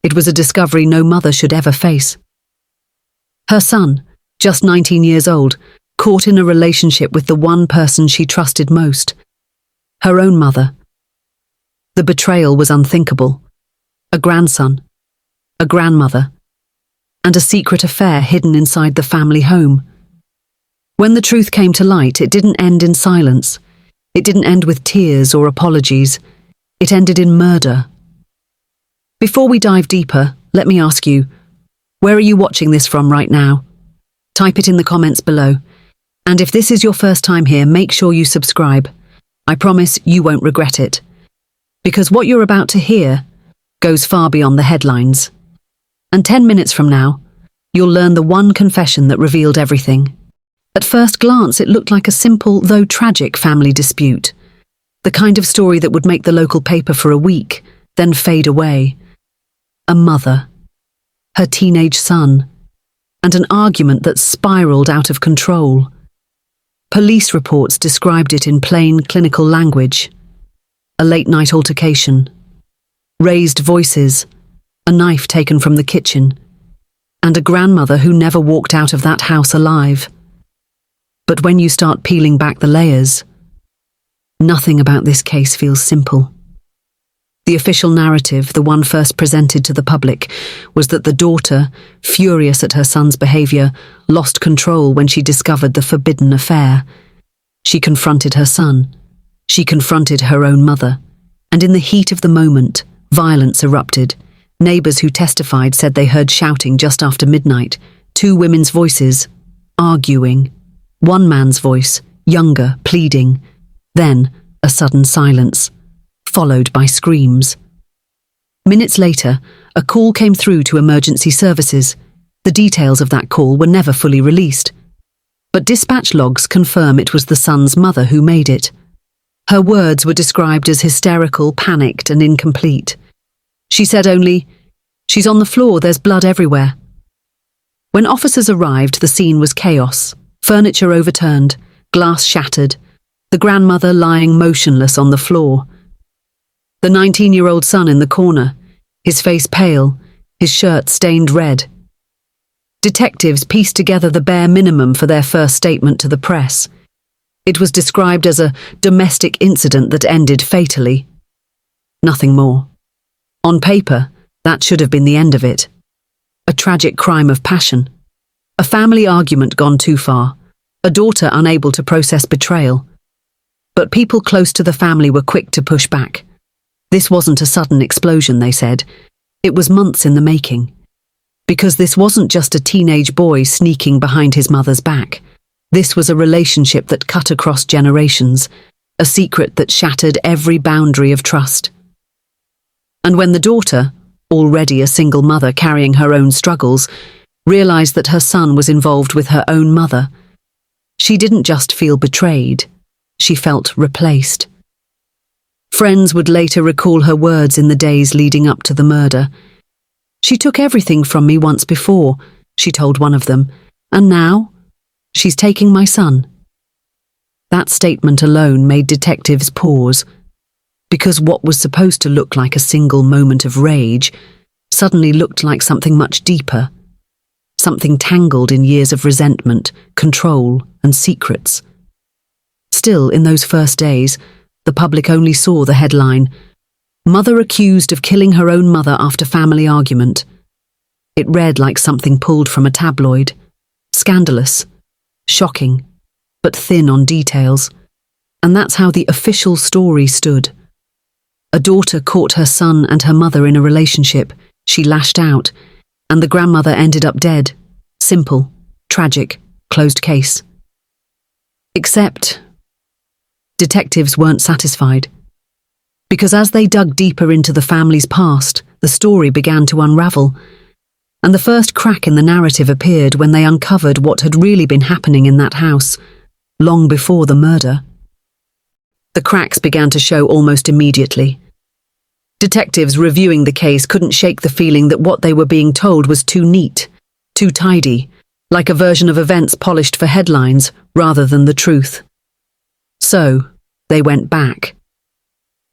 It was a discovery no mother should ever face. Her son, just 19 years old, caught in a relationship with the one person she trusted most, her own mother. The betrayal was unthinkable. A grandson, a grandmother, and a secret affair hidden inside the family home. When the truth came to light, it didn't end in silence. It didn't end with tears or apologies. It ended in murder. Before we dive deeper, let me ask you, where are you watching this from right now? Type it in the comments below. And if this is your first time here, make sure you subscribe. I promise you won't regret it. Because what you're about to hear goes far beyond the headlines. And 10 minutes from now, you'll learn the one confession that revealed everything. At first glance, it looked like a simple, though tragic, family dispute. The kind of story that would make the local paper for a week, then fade away. A mother, her teenage son, and an argument that spiraled out of control. Police reports described it in plain, clinical language. A late-night altercation, raised voices, a knife taken from the kitchen, and a grandmother who never walked out of that house alive. But when you start peeling back the layers, nothing about this case feels simple. The official narrative, the one first presented to the public, was that the daughter, furious at her son's behavior, lost control when she discovered the forbidden affair. She confronted her son. She confronted her own mother. And in the heat of the moment, violence erupted. Neighbors who testified said they heard shouting just after midnight, two women's voices, arguing. One man's voice, younger, pleading. Then, a sudden silence, followed by screams. Minutes later, a call came through to emergency services. The details of that call were never fully released. But dispatch logs confirm it was the son's mother who made it. Her words were described as hysterical, panicked, and incomplete. She said only, "She's on the floor, there's blood everywhere." When officers arrived, the scene was chaos. Furniture overturned, glass shattered, the grandmother lying motionless on the floor. The 19-year-old son in the corner, his face pale, his shirt stained red. Detectives pieced together the bare minimum for their first statement to the press. It was described as a domestic incident that ended fatally. Nothing more. On paper, that should have been the end of it. A tragic crime of passion. A family argument gone too far. A daughter unable to process betrayal. But people close to the family were quick to push back. This wasn't a sudden explosion, they said. It was months in the making. Because this wasn't just a teenage boy sneaking behind his mother's back. This was a relationship that cut across generations, a secret that shattered every boundary of trust. And when the daughter, already a single mother carrying her own struggles, realized that her son was involved with her own mother, she didn't just feel betrayed, she felt replaced. Friends would later recall her words in the days leading up to the murder. "She took everything from me once before," she told one of them, "and now, she's taking my son." That statement alone made detectives pause, because what was supposed to look like a single moment of rage suddenly looked like something much deeper, something tangled in years of resentment, control, and secrets. Still, in those first days, the public only saw the headline, "Mother accused of killing her own mother after family argument." It read like something pulled from a tabloid. Scandalous, shocking, but thin on details. And that's how the official story stood. A daughter caught her son and her mother in a relationship. She lashed out, and the grandmother ended up dead. Simple, tragic, closed case. Except detectives weren't satisfied. Because as they dug deeper into the family's past, the story began to unravel. And the first crack in the narrative appeared when they uncovered what had really been happening in that house, long before the murder. The cracks began to show almost immediately. Detectives reviewing the case couldn't shake the feeling that what they were being told was too neat, too tidy, like a version of events polished for headlines rather than the truth. So, they went back.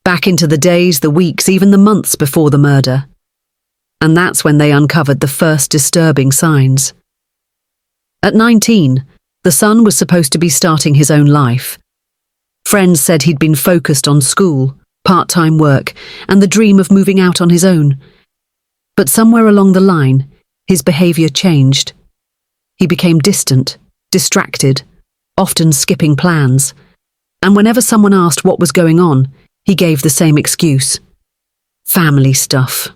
Back into the days, the weeks, even the months before the murder. And that's when they uncovered the first disturbing signs. At 19, the son was supposed to be starting his own life. Friends said he'd been focused on school, part-time work, and the dream of moving out on his own. But somewhere along the line, his behaviour changed. He became distant, distracted, often skipping plans. And whenever someone asked what was going on, he gave the same excuse: family stuff.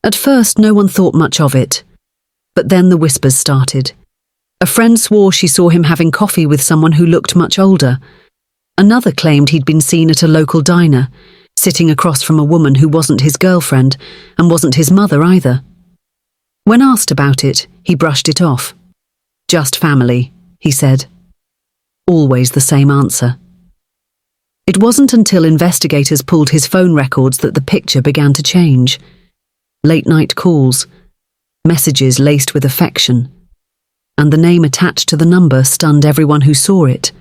At first, no one thought much of it, but then the whispers started. A friend swore she saw him having coffee with someone who looked much older. Another claimed he'd been seen at a local diner, sitting across from a woman who wasn't his girlfriend and wasn't his mother either. When asked about it, he brushed it off. Just family, he said. Always the same answer. It wasn't until investigators pulled his phone records that the picture began to change. Late-night calls, messages laced with affection, and the name attached to the number stunned everyone who saw it.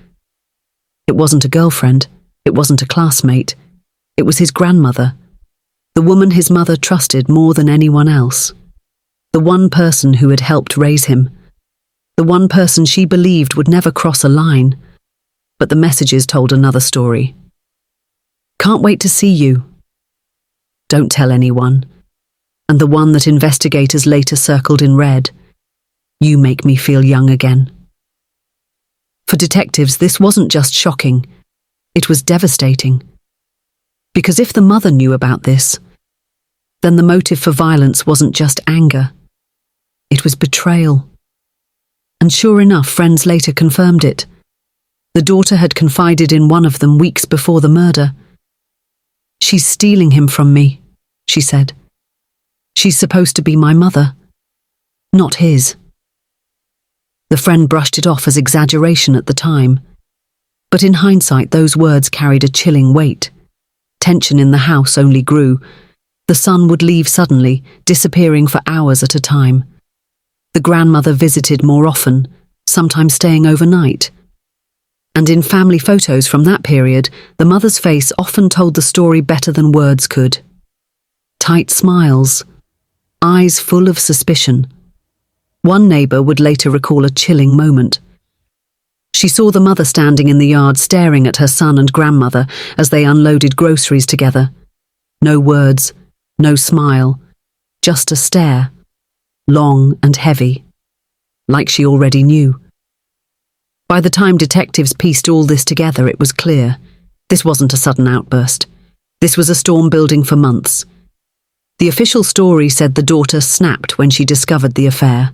It wasn't a girlfriend, it wasn't a classmate, it was his grandmother, the woman his mother trusted more than anyone else, the one person who had helped raise him, the one person she believed would never cross a line. But the messages told another story. Can't wait to see you. Don't tell anyone. And the one that investigators later circled in red. You make me feel young again. For detectives, this wasn't just shocking. It was devastating. Because if the mother knew about this, then the motive for violence wasn't just anger. It was betrayal. And sure enough, friends later confirmed it. The daughter had confided in one of them weeks before the murder. She's stealing him from me, she said. She's supposed to be my mother, not his. The friend brushed it off as exaggeration at the time. But in hindsight, those words carried a chilling weight. Tension in the house only grew. The son would leave suddenly, disappearing for hours at a time. The grandmother visited more often, sometimes staying overnight. And in family photos from that period, the mother's face often told the story better than words could. Tight smiles, eyes full of suspicion. One neighbour would later recall a chilling moment. She saw the mother standing in the yard staring at her son and grandmother as they unloaded groceries together. No words, no smile, just a stare, long and heavy, like she already knew. By the time detectives pieced all this together, it was clear. This wasn't a sudden outburst. This was a storm building for months. The official story said the daughter snapped when she discovered the affair.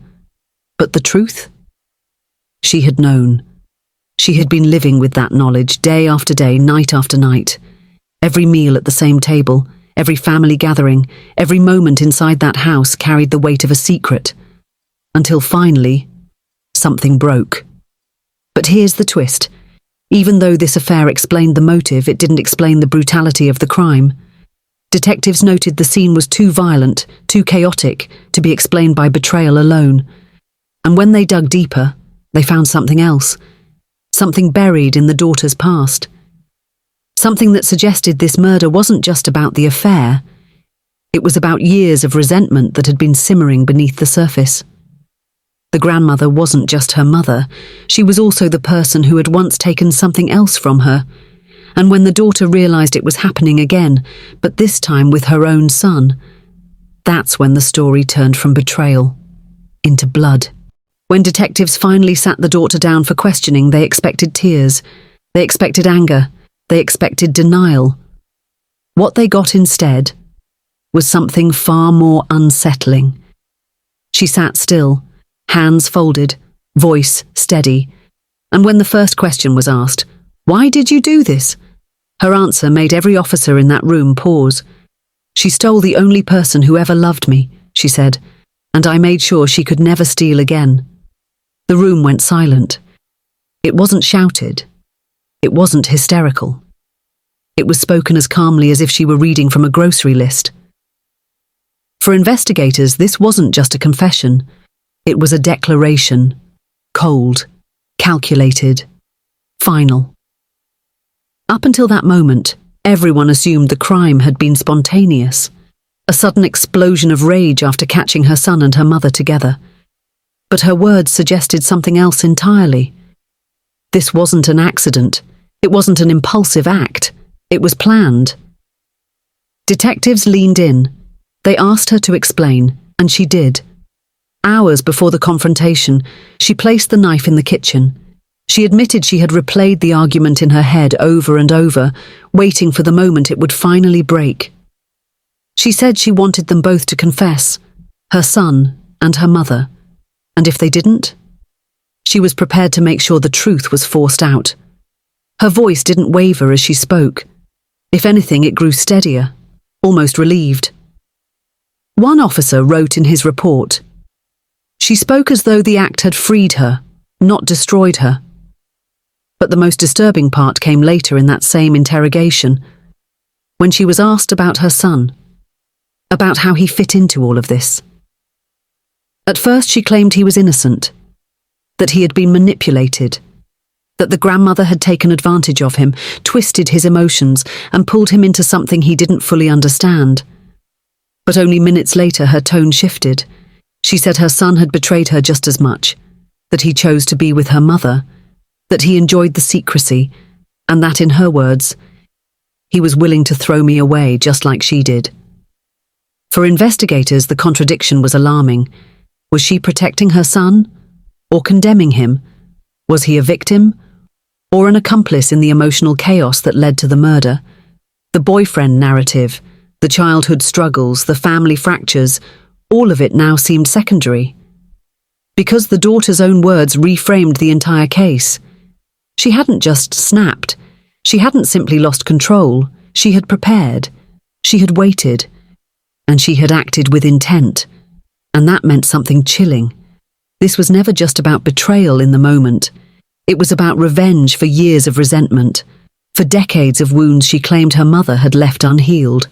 But the truth? She had known. She had been living with that knowledge day after day, night after night. Every meal at the same table, every family gathering, every moment inside that house carried the weight of a secret. Until finally, something broke. But here's the twist. Even though this affair explained the motive, it didn't explain the brutality of the crime. Detectives noted the scene was too violent, too chaotic, to be explained by betrayal alone. And when they dug deeper, they found something else. Something buried in the daughter's past. Something that suggested this murder wasn't just about the affair. It was about years of resentment that had been simmering beneath the surface. The grandmother wasn't just her mother. She was also the person who had once taken something else from her. And when the daughter realized it was happening again, but this time with her own son, that's when the story turned from betrayal into blood. When detectives finally sat the daughter down for questioning, they expected tears, they expected anger, they expected denial. What they got instead was something far more unsettling. She sat still, hands folded, voice steady, and when the first question was asked, "Why did you do this?" her answer made every officer in that room pause. "She stole the only person who ever loved me," she said, "and I made sure she could never steal again." The room went silent. It wasn't shouted. It wasn't hysterical. It was spoken as calmly as if she were reading from a grocery list. For investigators, this wasn't just a confession. It was a declaration. Cold, calculated, final. Up until that moment, everyone assumed the crime had been spontaneous. a sudden explosion of rage after catching her son and her mother together. But her words suggested something else entirely. This wasn't an accident. It wasn't an impulsive act. It was planned. Detectives leaned in. They asked her to explain, and she did. Hours before the confrontation, she placed the knife in the kitchen. She admitted she had replayed the argument in her head over and over, waiting for the moment it would finally break. She said she wanted them both to confess, her son and her mother, and if they didn't, she was prepared to make sure the truth was forced out. Her voice didn't waver as she spoke. If anything, it grew steadier, almost relieved. One officer wrote in his report, "She spoke as though the act had freed her, not destroyed her." But the most disturbing part came later in that same interrogation, when she was asked about her son, about how he fit into all of this. At first she claimed he was innocent, that he had been manipulated, that the grandmother had taken advantage of him, twisted his emotions, and pulled him into something he didn't fully understand. But only minutes later her tone shifted. She said her son had betrayed her just as much, that he chose to be with her mother, that he enjoyed the secrecy, and that, in her words, he was willing to throw me away just like she did. For investigators, the contradiction was alarming. Was she protecting her son, or condemning him? Was he a victim, or an accomplice in the emotional chaos that led to the murder? The boyfriend narrative, the childhood struggles, the family fractures, all of it now seemed secondary. Because the daughter's own words reframed the entire case. She hadn't just snapped. She hadn't simply lost control. She had prepared. She had waited. And she had acted with intent. And that meant something chilling. This was never just about betrayal in the moment. It was about revenge for years of resentment, for decades of wounds she claimed her mother had left unhealed.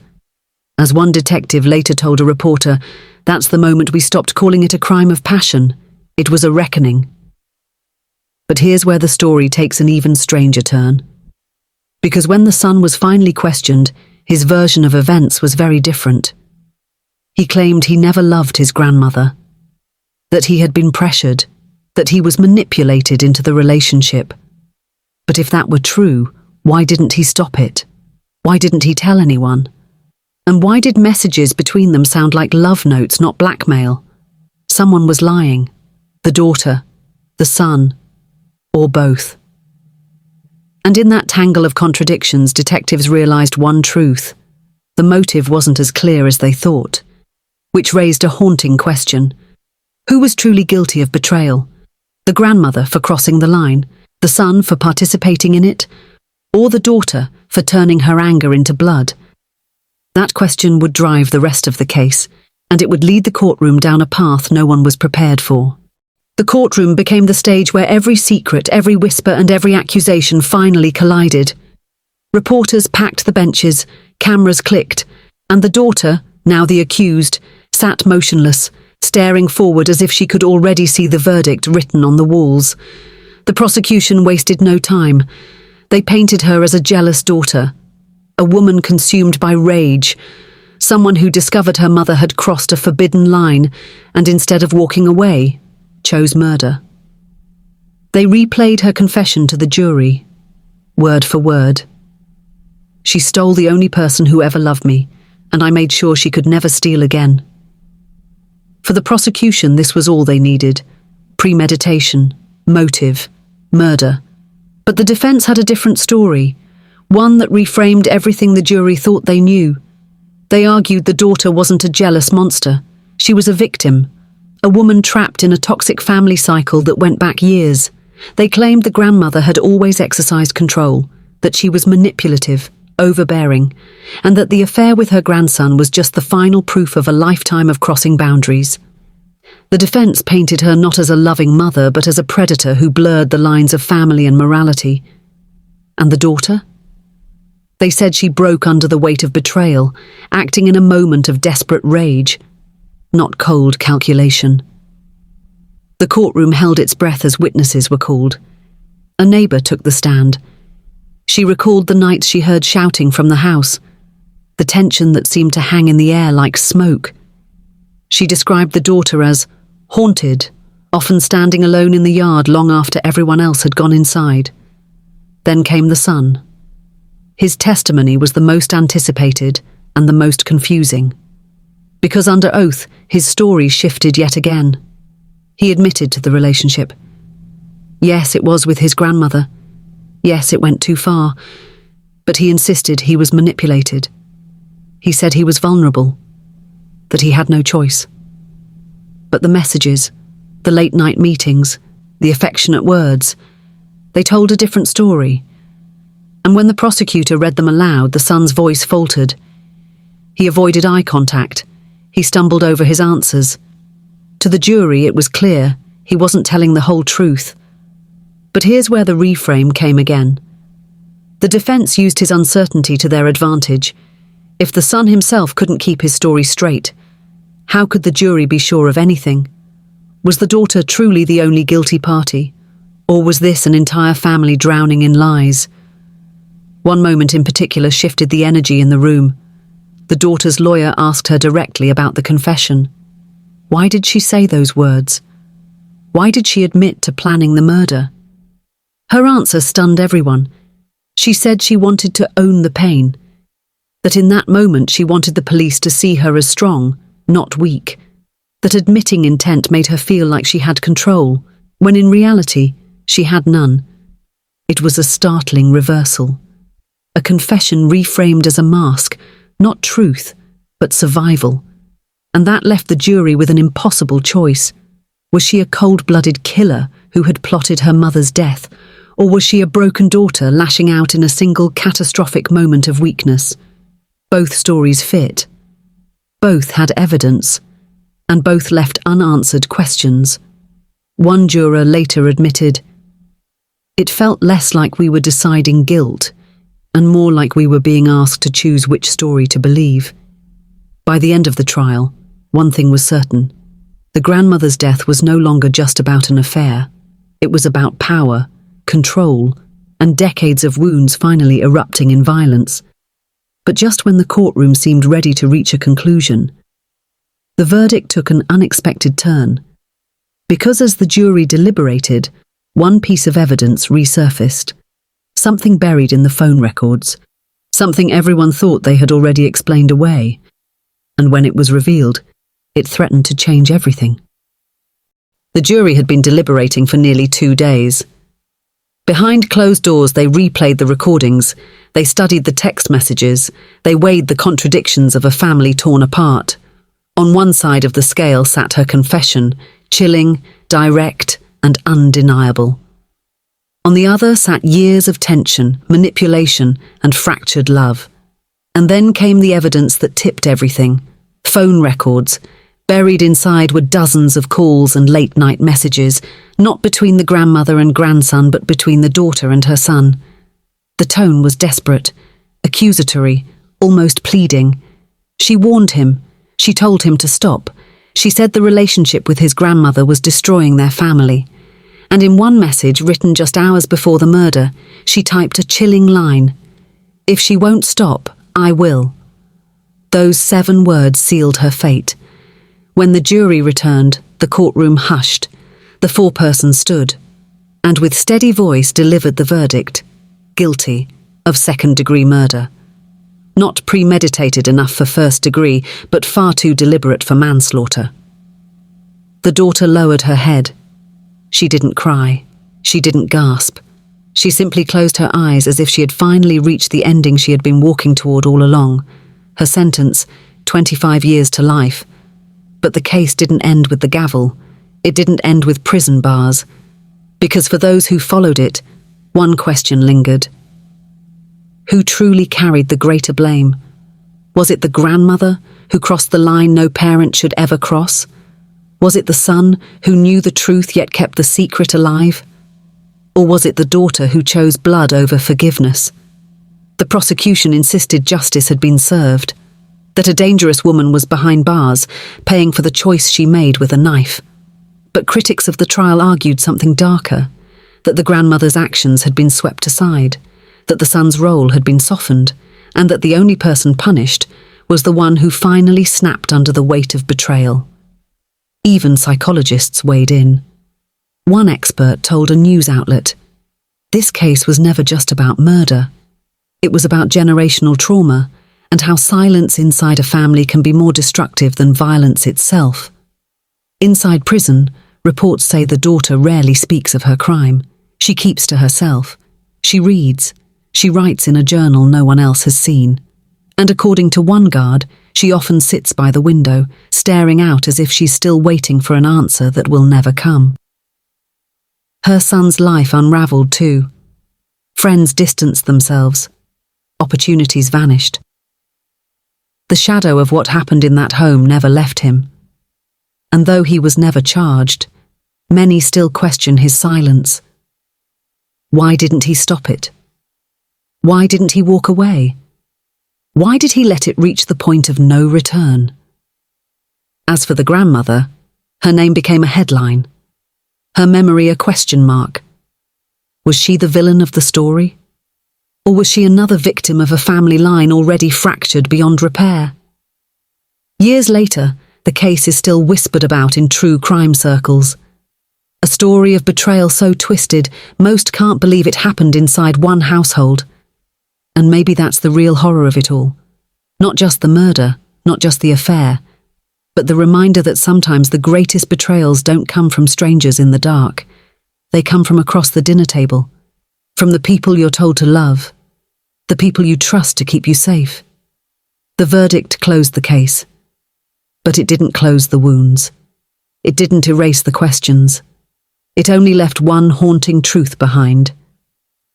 As one detective later told a reporter, "That's the moment we stopped calling it a crime of passion. It was a reckoning." But here's where the story takes an even stranger turn. Because when the son was finally questioned, his version of events was very different. He claimed he never loved his grandmother, that he had been pressured, that he was manipulated into the relationship. But if that were true, why didn't he stop it? Why didn't he tell anyone? And why did messages between them sound like love notes, not blackmail? Someone was lying. The daughter, the son, or both. And in that tangle of contradictions, detectives realized one truth. The motive wasn't as clear as they thought, which raised a haunting question. Who was truly guilty of betrayal? The grandmother for crossing the line, the son for participating in it, or the daughter for turning her anger into blood? That question would drive the rest of the case, and it would lead the courtroom down a path no one was prepared for. The courtroom became the stage where every secret, every whisper, and every accusation finally collided. Reporters packed the benches, cameras clicked, and the daughter, now the accused, sat motionless, staring forward as if she could already see the verdict written on the walls. The prosecution wasted no time. They painted her as a jealous daughter, a woman consumed by rage, someone who discovered her mother had crossed a forbidden line and instead of walking away, chose murder. They replayed her confession to the jury, word for word. She stole the only person who ever loved me, and I made sure she could never steal again. For the prosecution, this was all they needed: premeditation, motive, murder. But the defense had a different story, one that reframed everything the jury thought they knew. They argued the daughter wasn't a jealous monster. She was a victim, a woman trapped in a toxic family cycle that went back years. They claimed the grandmother had always exercised control, that she was manipulative, overbearing, and that the affair with her grandson was just the final proof of a lifetime of crossing boundaries. The defense painted her not as a loving mother, but as a predator who blurred the lines of family and morality. And the daughter? They said she broke under the weight of betrayal, acting in a moment of desperate rage, not cold calculation. The courtroom held its breath as witnesses were called. A neighbour took the stand. She recalled the nights she heard shouting from the house, the tension that seemed to hang in the air like smoke. She described the daughter as haunted, often standing alone in the yard long after everyone else had gone inside. Then came the son. His testimony was the most anticipated and the most confusing, because under oath his story shifted yet again. He admitted to the relationship. Yes, it was with his grandmother. Yes, it went too far. But he insisted he was manipulated. He said he was vulnerable, that he had no choice. But the messages, the late-night meetings, the affectionate words, they told a different story. And when the prosecutor read them aloud, the son's voice faltered. He avoided eye contact. He stumbled over his answers. To the jury, it was clear he wasn't telling the whole truth. But here's where the reframe came again. The defense used his uncertainty to their advantage. If the son himself couldn't keep his story straight, how could the jury be sure of anything? Was the daughter truly the only guilty party? Or was this an entire family drowning in lies? One moment in particular shifted the energy in the room. The daughter's lawyer asked her directly about the confession. Why did she say those words? Why did she admit to planning the murder? Her answer stunned everyone. She said she wanted to own the pain, that in that moment she wanted the police to see her as strong, not weak, that admitting intent made her feel like she had control, when in reality she had none. It was a startling reversal. A confession reframed as a mask, not truth, but survival. And that left the jury with an impossible choice. Was she a cold-blooded killer who had plotted her mother's death, or was she a broken daughter lashing out in a single catastrophic moment of weakness? Both stories fit. Both had evidence, and both left unanswered questions. One juror later admitted, "It felt less like we were deciding guilt, and more like we were being asked to choose which story to believe." By the end of the trial, one thing was certain. The grandmother's death was no longer just about an affair. It was about power, control, and decades of wounds finally erupting in violence. But just when the courtroom seemed ready to reach a conclusion, the verdict took an unexpected turn. Because as the jury deliberated, one piece of evidence resurfaced. Something buried in the phone records. Something everyone thought they had already explained away. And when it was revealed, it threatened to change everything. The jury had been deliberating for nearly 2 days. Behind closed doors, they replayed the recordings, they studied the text messages, they weighed the contradictions of a family torn apart. On one side of the scale sat her confession, chilling, direct, and undeniable. On the other sat years of tension, manipulation, and fractured love. And then came the evidence that tipped everything. Phone records. Buried inside were dozens of calls and late-night messages, not between the grandmother and grandson, but between the daughter and her son. The tone was desperate, accusatory, almost pleading. She warned him. She told him to stop. She said the relationship with his grandmother was destroying their family. And in one message, written just hours before the murder, she typed a chilling line, "If she won't stop, I will." Those 7 words sealed her fate. When the jury returned, the courtroom hushed. The foreperson stood, and with steady voice delivered the verdict, guilty of second-degree murder. Not premeditated enough for first degree, but far too deliberate for manslaughter. The daughter lowered her head. She didn't cry. She didn't gasp. She simply closed her eyes as if she had finally reached the ending she had been walking toward all along. Her sentence, 25 years to life. But the case didn't end with the gavel. It didn't end with prison bars. Because for those who followed it, one question lingered. Who truly carried the greater blame? Was it the grandmother who crossed the line no parent should ever cross? Was it the son who knew the truth yet kept the secret alive? Or was it the daughter who chose blood over forgiveness? The prosecution insisted justice had been served, that a dangerous woman was behind bars, paying for the choice she made with a knife. But critics of the trial argued something darker, that the grandmother's actions had been swept aside, that the son's role had been softened, and that the only person punished was the one who finally snapped under the weight of betrayal. Even psychologists weighed in. One expert told a news outlet, "This case was never just about murder. It was about generational trauma and how silence inside a family can be more destructive than violence itself." Inside prison, reports say the daughter rarely speaks of her crime. She keeps to herself. She reads. She writes in a journal no one else has seen. And according to one guard, she often sits by the window, staring out as if she's still waiting for an answer that will never come. Her son's life unraveled too. Friends distanced themselves. Opportunities vanished. The shadow of what happened in that home never left him. And though he was never charged, many still question his silence. Why didn't he stop it? Why didn't he walk away? Why did he let it reach the point of no return? As for the grandmother, her name became a headline. Her memory a question mark. Was she the villain of the story? Or was she another victim of a family line already fractured beyond repair? Years later, the case is still whispered about in true crime circles. A story of betrayal so twisted, most can't believe it happened inside one household. And maybe that's the real horror of it all. Not just the murder, not just the affair, but the reminder that sometimes the greatest betrayals don't come from strangers in the dark. They come from across the dinner table, from the people you're told to love, the people you trust to keep you safe. The verdict closed the case, but it didn't close the wounds. It didn't erase the questions. It only left one haunting truth behind.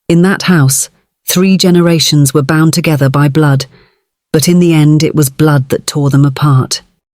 In that house, 3 generations were bound together by blood, but in the end it was blood that tore them apart.